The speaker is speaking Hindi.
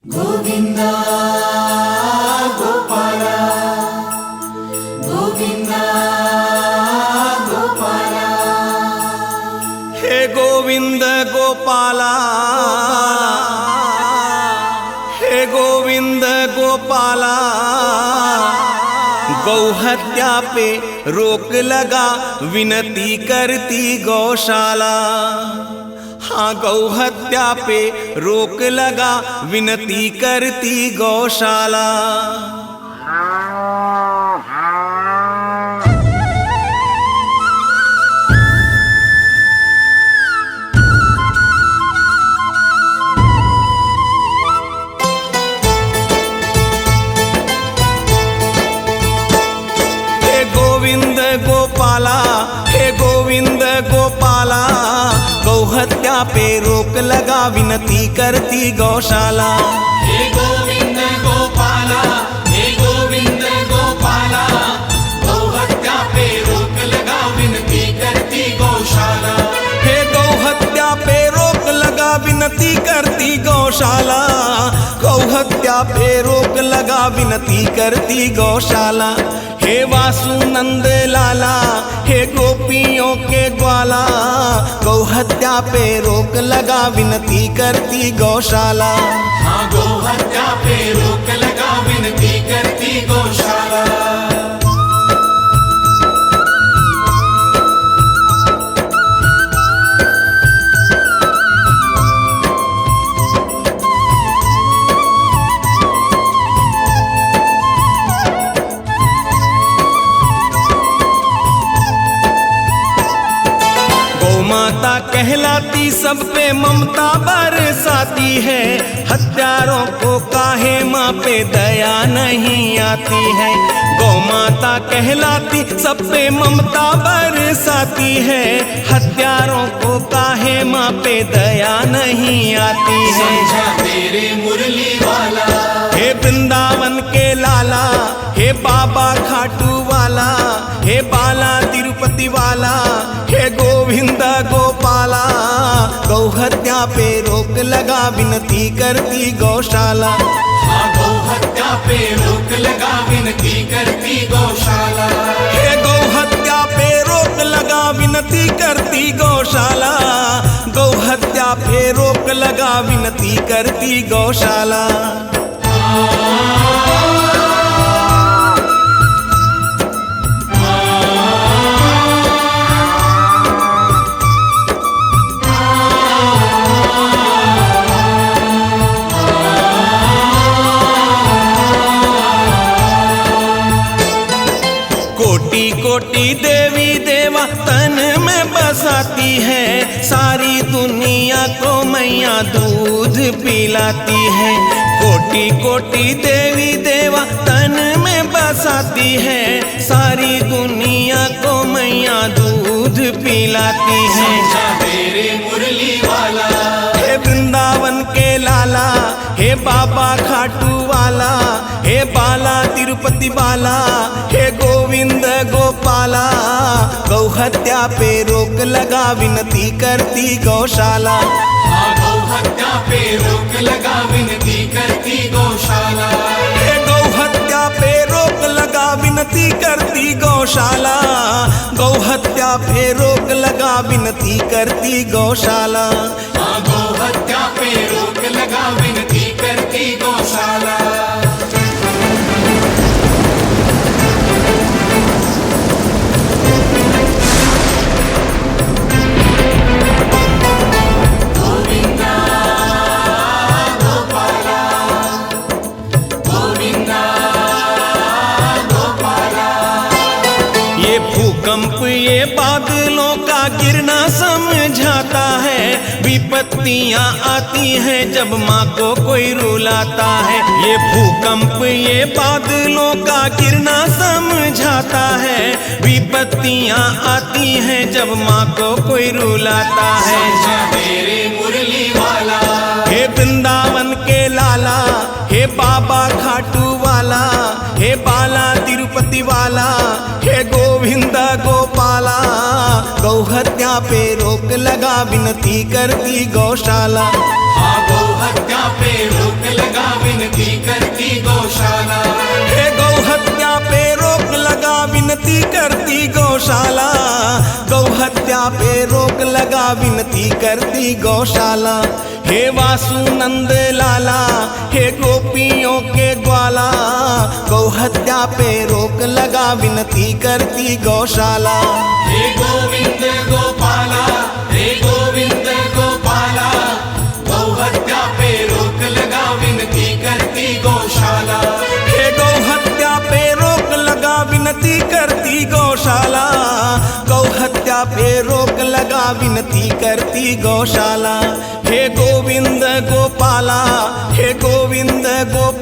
गोविंदा गोपाला गोविंदा गोपाला। हे गोविंद गोपाला, हे गोविंद गोपाला, गौहत्या पे रोक लगा विनती करती गौशाला। हाँ, गौहत्या पे रोक लगा विनती करती गौशाला। हे गोविंद गोपाला, हे गोविंद गोपाला, गौहत्या पे रोक लगा विनती करती गौशाला। हे गोविंद गोपाला, हे गोविंद गोपाला, गौहत्या पे रोक लगा विनती करती गौशाला। हे गौहत्या पे रोक लगा विनती करती गौशाला। गौहत्या पे रोक लगा विनती करती गौशाला। हे वासुनंद लाला, हे गोपियों के ग्वाला, गौहत्या पे रोक लगा विनती करती गौशाला। हाँ, गौहत्या पे रोक लगा विनती करती गौशाला। माता कहलाती सब पे ममता बरसाती है। हत्यारों को काहे माँ पे दया नहीं आती है। गौ माता कहलाती सब पे ममता बरसाती है। हत्यारों को काहे माँ पे दया नहीं आती है। समझा तेरे मुरली वाला, हे वृंदावन के लाला, हे बाबा खाटू वाला, हे बाला तिरुपति वाला, हे गोविंद गोपाला, गौहत्या पे रोक लगा विनती करती गौशाला। हाँ, गौहत्या पे रोक लगा विनती करती गौशाला। हे गौहत्या पे रोक लगा विनती करती गौशाला। गौहत्या पे रोक लगा विनती करती गौशाला। कोटि कोटि देवी देवा तन में बसाती है। सारी दुनिया को मैया दूध पिलाती है। कोटि कोटि देवी देवा तन में बसाती है। सारी दुनिया को मैया दूध पिलाती है। समझा तेरे मुरली वाला, हे वृंदावन के लाला, हे बाबा खाटू वाला, हे बाला तिरुपति वाला, हे गोविंद गोपाला, गौहत्या पे रोक लगा विनती करती गौशाला। हाँ, गौहत्या पे रोक लगा विनती करती गौशाला। हे गौहत्या पे रोक लगा विनती करती गौशाला। गौहत्या पे रोक लगा विनती करती गौशाला। हाँ, गौहत्या पे रोक लगा विनती करती गौशाला। गोविंदा गोपाला, गोविंदा गोपाला। ये भूकंप ये बादलों का गिरना समझाता है। विपत्तियां आती हैं जब माँ को कोई रुलाता है। ये भूकंप ये बादलों का गिरना समझाता है। विपत्तियां आती हैं जब माँ को कोई रुलाता है। समझा तेरे मुरली वाला, हे वृंदावन के लाला, हे बाबा खाटू वाला, हे बाला तिरुपति वाला, हे गोविंद गोपाला, गौहत्या पे रोक लगा विनती करती गौशाला। हाँ, गौहत्या पे रोक लगा पे रोक लगा विनती करती गौशाला। हे वासुनंद लाला हे गोपियों के ग्वाला, गौ हत्या पे रोक लगा विनती करती गौशाला। हे गोविंद गोपाला, हे गोविंद गोपाला, गौ हत्या पे रोक लगा विनती करती गौशाला। हे गौ हत्या पे रोक लगा विनती करती गौशाला, गौ हत्या पे रोक लगा विनती करती गौशाला। हे गोविंद गोपाला, हे गोविंद गोपाला,